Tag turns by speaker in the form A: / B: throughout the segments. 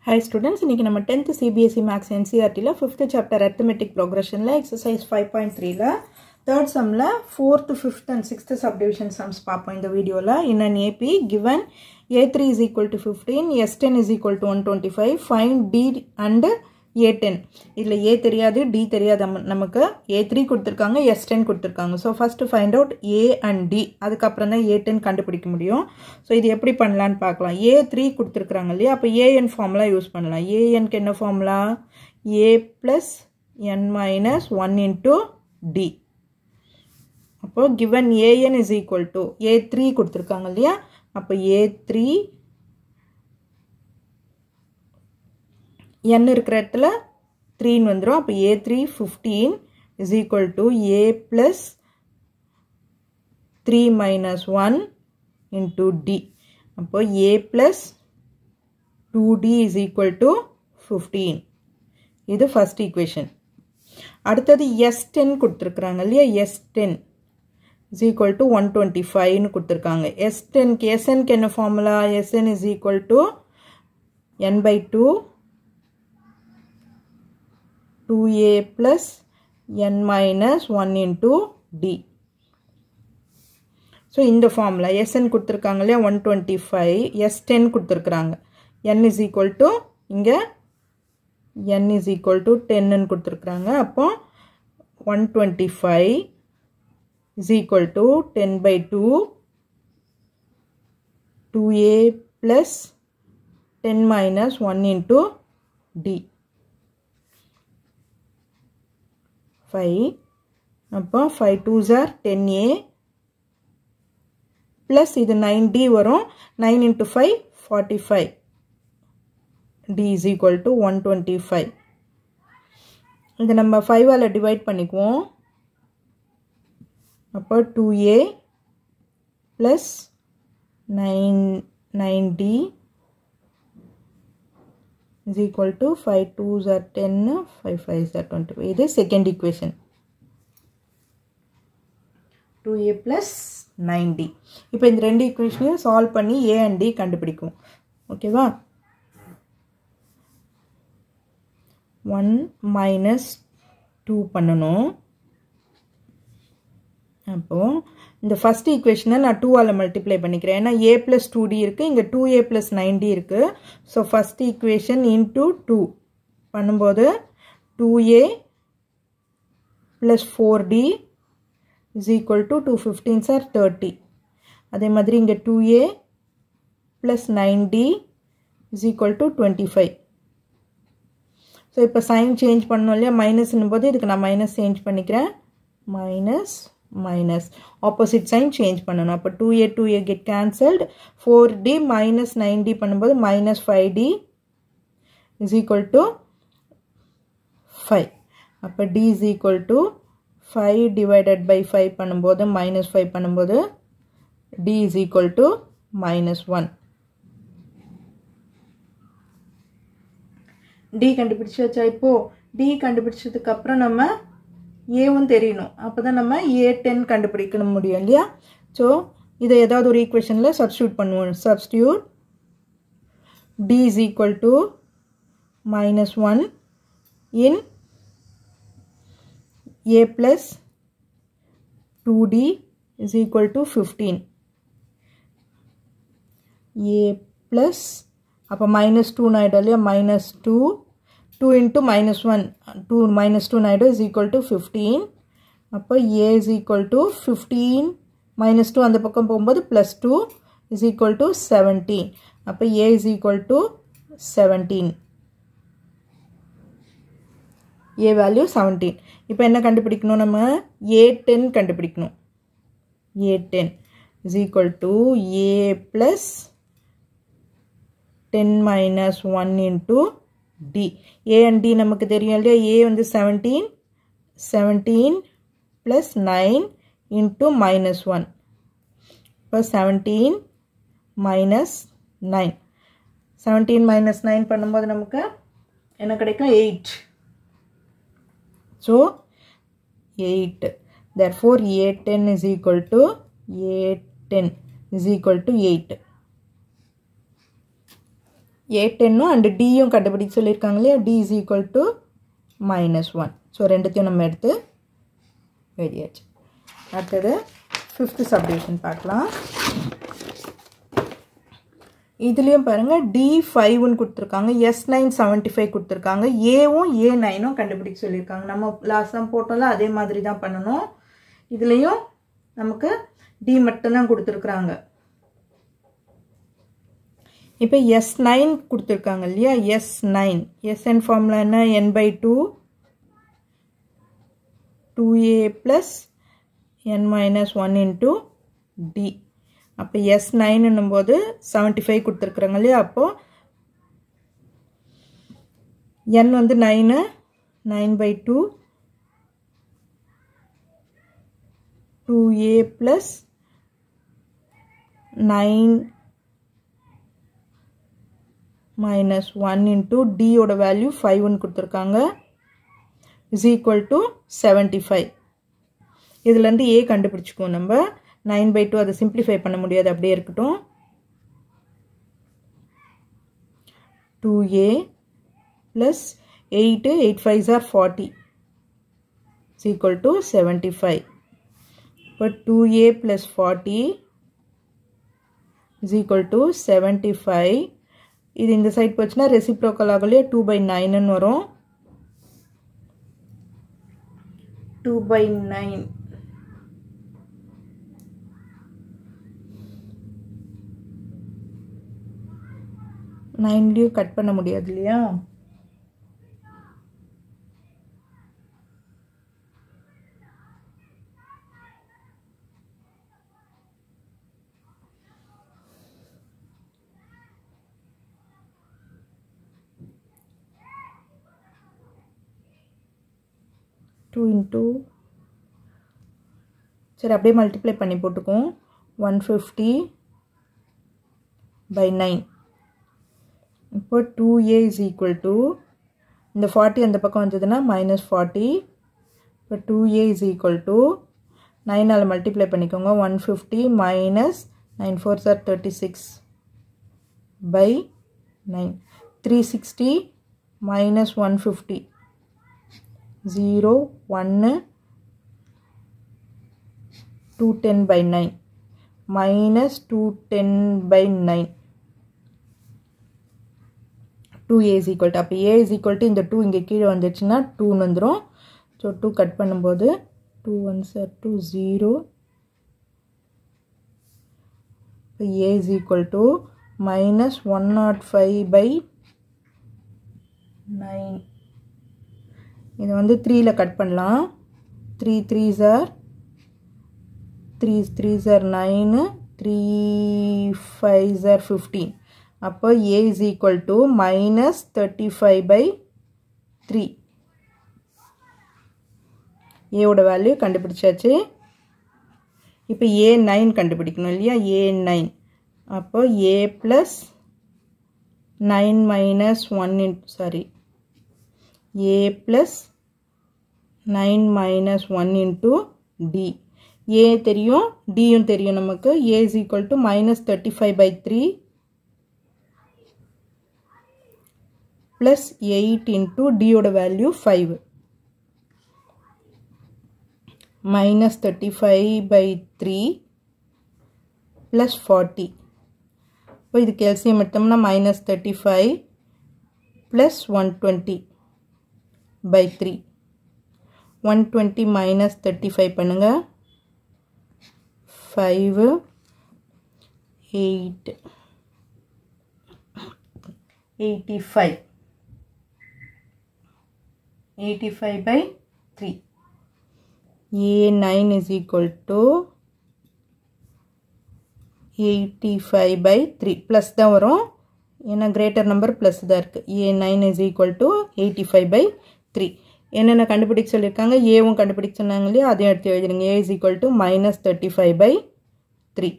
A: Hi students, இன்னைக்கு நம்ம 10th CBSE Maths NCERT ல 5th chapter arithmetic progression ல exercise 5.3 ல third sum ல 4th, 5th and 6th subdivision sums பார்ப்போம் இந்த வீடியோல. In an AP given A3 is equal to 15, S10 is equal to 125, find D and A10. இதுல A தெரியாது, D தெரியாது நமக்கு. A3 கொடுத்திருக்காங்க, S10 கொடுத்திருக்காங்க. So first find out A and D. அதுக்கு அப்புறம் தான் A10 கண்டுபிடிக்க முடியும். So இது எப்படி பண்ணலாம்னு பார்க்கலாம். A3 கொடுத்திருக்காங்க இல்லையா? அப்ப AN ஃபார்முலா யூஸ் பண்ணலாம். AN க்கு என்ன formula? A plus n minus 1 into D. அப்போ given AN is equal to A3 கொடுத்திருக்காங்க இல்லையா? அப்ப A3 n இருக்கிற இடத்துல 3 ன்னு வந்துரும். அப்ப A3 15 is equal to A plus 3 minus 1 into D. அப்போ A plus 2D is equal to 15. இது first equation. அடுத்தது S10 கொடுத்திருக்காங்க இல்லையா? S10 is equal to 125 ன்னு கொடுத்திருக்காங்க. S10 க்கு SN க்கு என்ன formula? SN is equal to n by 2 2a plus n minus 1 into D. So, இந்த formula Sn கொடுத்திருக்காங்களே 125, S10 கொடுத்திருக்காங்க. n is equal to, இங்க n is equal to 10 ன்னு கொடுத்திருக்காங்க. அப்போ 125 is equal to 10 by 2, 2a plus 10 minus 1 into D. 5, அப்போ 5 2s are 10a plus இது 9d வரும், 9 into 5 45, d is equal to 125. இது நம்ம 5 ஆல டிவைட் பண்ணிக்குவோம். அப்போ 2a plus 9d is equal to 5 2s are 10, 5 5s are 25. இது second equation. 2a plus 9d. இப்போ இந்த ரெண்டு equationையும் solve பண்ணி a and d கண்டுபிடிக்கும். ஓகேவா? 1 minus 2 பண்ணணும். அப்போ இந்த first equation நான் 2 ஆல multiply பண்ணிக்கிறேன். ஏன்னா a plus 2d இருக்கு, இங்க 2a plus 9d இருக்கு. So first equation into 2 பண்ணும்போது 2a plus 4d is equal to 2 15s are 30. அதே மாதிரி இங்க 2a plus 9d is equal to 25. So இப்போ sign change பண்ணணும் இல்லையா? minus போது இதுக்கு நான் minus change பண்ணிக்கிறேன். minus opposite sign change பண்ணணும். அப்ப 2a get cancelled. 4d minus 9d பண்ணும்போது minus 5d is equal to 5. அப்ப d is equal to 5 divided by 5 பண்ணும்போது minus 5 பண்ணும்போது d is equal to minus 1. d கண்டுபிடிச்சாச்சா? இப்போ d கண்டுபிடிச்சதுக்கு அப்புறம் நம்ம a1 தெரியணும். அப்பதான் நம்ம a10 கண்டுபிடிக்க முடியும் இல்லையா? சோ இதை ஏதாவது ஒரு ஈக்குவேஷன்ல சப்ஸ்டிட்யூட் பண்ணுவோம். Substitute d is equal to minus 1 in a plus 2d is equal to 15. a plus அப்ப minus 2 நாயிடும் இல்லையா? minus 2 2 into minus 1, 2 minus 2 நாயிடும் is equal to 15. அப்ப a is equal to 15 minus 2 அந்த பக்கம் போகும்போது plus 2 is equal to 17. அப்ப a is equal to 17. a value 17. இப்போ என்ன கண்டுபிடிக்கணும்? நம்ம a10 கண்டுபிடிக்கணும். a10 is equal to a plus 10 minus 1 into d. a and d நமக்கு தெரியும் இல்லையா? a வந்து 17 plus 9 into minus 1. இப்போ 17 minus 9. 17 minus 9 பண்ணும்போது நமக்கு என்ன கிடைக்கும்? 8. So 8. Therefore a10 is equal to 8. A10 and Dயும் கண்டுபிடிக்க சொல்லிருக்காங்க இல்லையா D is equal to -1 so ரெண்டுத்தையும் நம்ம எடுத்து எழுதியாச்சு அடுத்தது 5th சப்டிவிஷன் பார்க்கலாம் இதுலயும் பாருங்க D5ன்னு கொடுத்திருக்காங்க S9 75 கொடுத்திருக்காங்க Aவும் A9ம் கண்டுபிடிக்க சொல்லிருக்காங்க நம்ம லாஸ்ட் டைம் போட்டோம்ல அதே மாதிரி தான் பண்ணனும் இதுலயும் நமக்கு D மட்டும் தான் கொடுத்திருக்காங்க இப்போ S9 கொடுத்திருக்காங்க இல்லையா S9 Sn ஃபார்முலா என்ன n/2 2a plus n minus 1 into d அப்போ S9 என்னும்போது 75 கொடுத்திருக்காங்க இல்லையா அப்போ n வந்து 9 9/2 2a plus 9 minus 1 into d ஓட வேல்யூ 5 ன்னு கொடுத்திருக்காங்க is equal to 75 இதுல இருந்து a கண்டுபிடிச்சுக்கோ நம்ம 9/2 அதை சிம்பிளிஃபை பண்ண முடியாது அப்படியே இருக்கட்டும் 2a plus 8 5s are 40 is equal to 75 but 2a plus 40 is equal to 75 இது இந்த சைடு போச்சுனா ரெசிப்ரோக்கல் ஆகலையா 2/9 ன்னு வரும் 2/9 9லியும் கட் பண்ண முடியாது இல்லையா சரி அப்படியே மல்டிப்ளை பண்ணி போட்டுக்கும் 150/9 இப்போ 2a is equal to இந்த 40 அந்த பக்கம் வந்ததுன்னா -40 இப்போ 2a is equal to 9 ஆல மல்டிப்ளை பண்ணிக்கோங்க 150 minus 9 4s are 36/9 360 minus 150 0 1 210/9 minus 210/9 2a is equal to அப்போ a is equal to இந்த 2 இங்கே கீழே வந்துச்சுன்னா 2 வந்துரும் ஸோ 2 கட் பண்ணும்போது 2 1s are 2 0 இப்போ a is equal to minus 105/9 இது வந்து 3ல கட் பண்ணலாம் 3 3s are 9 3 5s are 15 அப்போ a is equal to minus 35/3 a ஓட வேல்யூ கண்டுபிடிச்சாச்சு இப்போ a9 கண்டுபிடிக்கணும் இல்லையா a9 அப்போ a plus 9 minus 1 sorry a plus 9 minus 1 into d a தெரியும் d யும் தெரியும் நமக்கு a is equal to minus 35/3 plus 8 into d ஓட வேல்யூ 5 minus 35/3 plus 40 இப்போ இதுக்கு எல்சிஎம் எடுத்தோம்னா minus 35 plus 120/3 120 minus 35 பண்ணுங்க 5 8 85 85/3 a9 is equal to 85/3 plus தான் வரும் ஏன்னா கிரேட்டர் நம்பர் plus தான் இருக்கு a9 is equal to 85/3 என்னென்ன கண்டுபிடிக்க சொல்லியிருக்காங்க ஏவும் கண்டுபிடிக்க சொன்னாங்க இல்லையா அதையும் எடுத்து எழுதிடுங்க a is equal to minus 35/3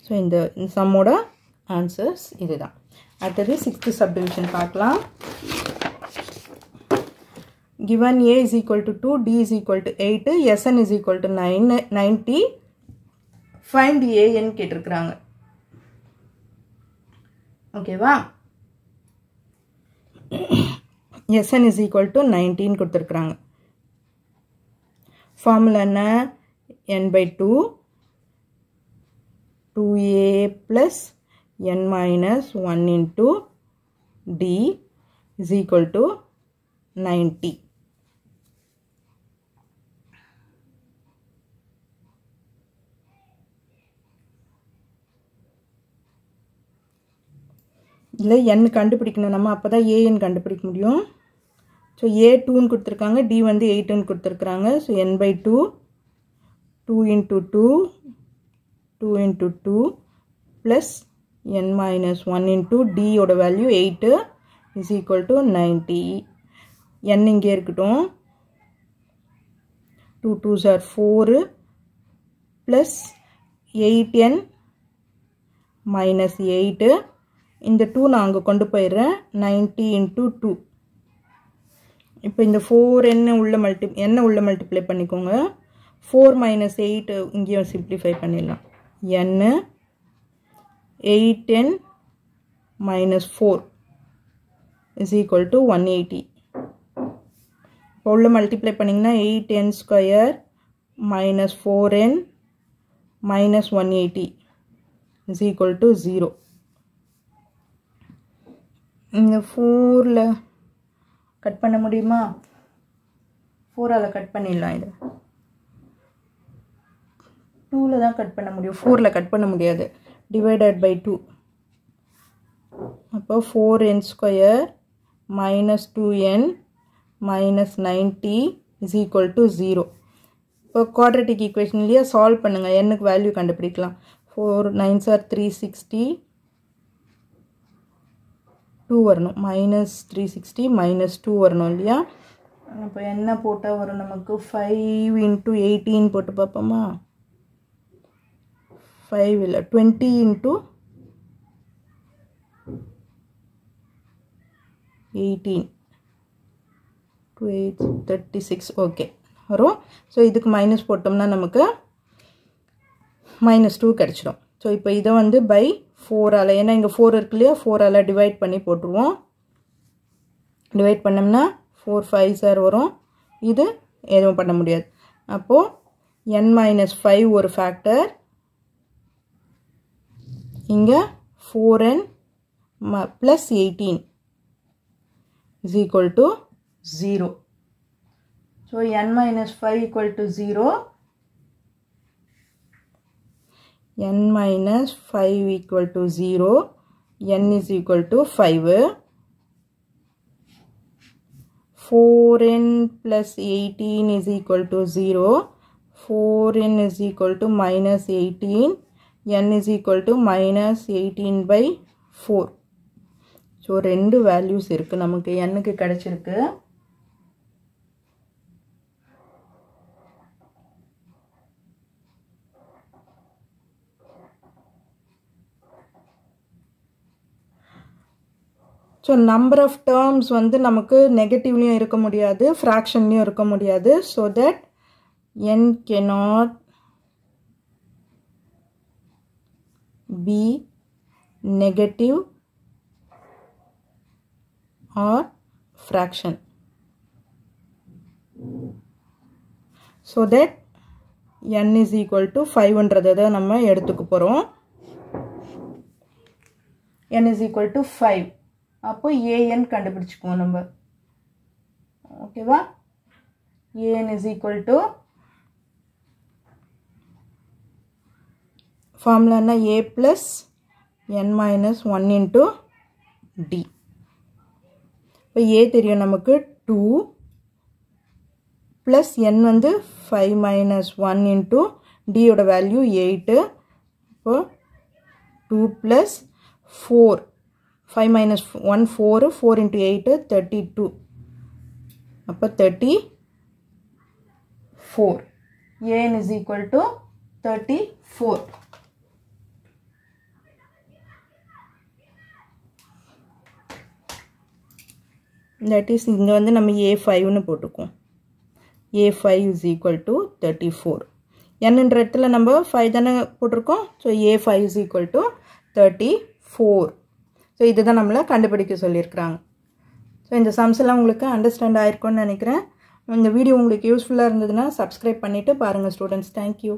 A: so இந்த சம்மோட ஆன்சர்ஸ் இதுதான் அடுத்தது 6th சப்டிவிஷன் பார்க்கலாம் given a is equal to 2 d is equal to 8 sn is equal to 90 find an கேட்டிருக்காங்க ஓகேவா? Sn is equal to 19 கொடுத்திருக்காங்க. ஃபார்முலா என்ன? n by 2 2a plus n minus 1 into d is equal to 90. இல்லை n கண்டுபிடிக்கணும் நம்ம, அப்போ தான் an கண்டுபிடிக்க முடியும். ஸோ a2ன்னு கொடுத்துருக்காங்க, d வந்து 8ன்னு கொடுத்துருக்குறாங்க. So n by 2 2 into 2 2 into 2 plus n minus 1 into d ஓட value 8 is equal to 90. n இங்கே இருக்கட்டும். 2 2s are 4 plus 8n minus 8. இந்த 2 நான் அங்கே கொண்டு போயிடுறேன். 90 into 2. இப்போ இந்த 4n உள்ள மல்டிப்ளை பண்ணிக்கோங்க. 4 minus 8 இங்கேயும் சிம்ப்ளிஃபை பண்ணிடலாம். n 8n minus 4 is equal to 180. இப்போ உள்ள மல்டிப்ளை பண்ணிங்கன்னா 8n square minus 4n minus 180 is equal to 0. இந்த 4ல கட் பண்ண முடியுமா? 4ஆல கட் பண்ணிடலாம். இது 2ல தான் கட் பண்ண முடியும், 4ல கட் பண்ண முடியாது. Divided by 2. அப்போ 4n square minus 2n minus 90 is equal to 0. இப்போ குவாட்ரட்டிக் ஈக்குவேஷன்லேயே சால்வ் பண்ணுங்கள், என்னுக்கு வேல்யூ கண்டுபிடிக்கலாம். 4 9s are 360 2 வரணும், minus 360 minus 2 வரணும் இல்லையா? இப்போ என்ன போட்டால் வரும் நமக்கு? 5 into 18 போட்டு பார்ப்போமா? 5 இல்லை 20 into 18 2 8 36 ஓகே வரும். ஸோ இதுக்கு மைனஸ் போட்டோம்னா நமக்கு -2 கிடச்சிடும். ஸோ இப்போ இதை வந்து பை 4ஆல், ஏன்னா இங்கே 4 இருக்கு இல்லையா, 4ஆல் டிவைட் பண்ணி போட்டுருவோம். டிவைட் பண்ணோம்னா 4 5s வரும். இது எதுவும் பண்ண முடியாது. அப்போது n minus 5 ஒரு ஃபேக்டர், இங்கே 4n plus 18 is equal to 0. So n minus 5 equal to 0. n minus 5 equal to 0. n is equal to 5. 4n plus 18 is equal to 0. 4n is equal to minus 18. n is equal to minus 18 by 4. So ரெண்டு values இருக்கு நமக்கு, nக்கு கிடைச்சிருக்கு. So number of terms வந்து நமக்கு நெகட்டிவ்லையும் இருக்க முடியாது, ஃப்ராக்ஷன்லையும் இருக்க முடியாது. So that n cannot be negative or fraction. So that n is equal to 5ன்றதை தான் நம்ம எடுத்துக்க போகிறோம். n is equal to 5. அப்போ an கண்டுபிடிச்சுக்குவோம் நம்ம. ஓகேவா? an is equal to formula என்ன? a plus n minus 1 into d. இப்போ a தெரியும் நமக்கு 2 plus n வந்து 5 minus 1 into d ஓட வேல்யூ 8. இப்போ 2 plus 4 5 minus 1 4 4 into 8 32. அப்போ 34. an is equal to 34. That is இங்கே வந்து நம்ம a5ன்னு போட்டுக்குவோம். a5 is equal to 34. nன்ற இடத்துல நம்ம 5 தானே போட்டிருக்கோம். So a5 is equal to 34. So இதுதான் நம்மளை கண்டுபிடிக்க சொல்லியிருக்கிறாங்க. ஸோ இந்த சம்ஸ் எல்லாம் உங்களுக்கு அண்டர்ஸ்டாண்ட் ஆயிருக்கும்னு நினைக்கிறேன். இந்த வீடியோ உங்களுக்கு யூஸ்ஃபுல்லாக இருந்ததுன்னா சப்ஸ்கிரைப் பண்ணிவிட்டு பாருங்கள் ஸ்டூடெண்ட்ஸ். தேங்க்யூ.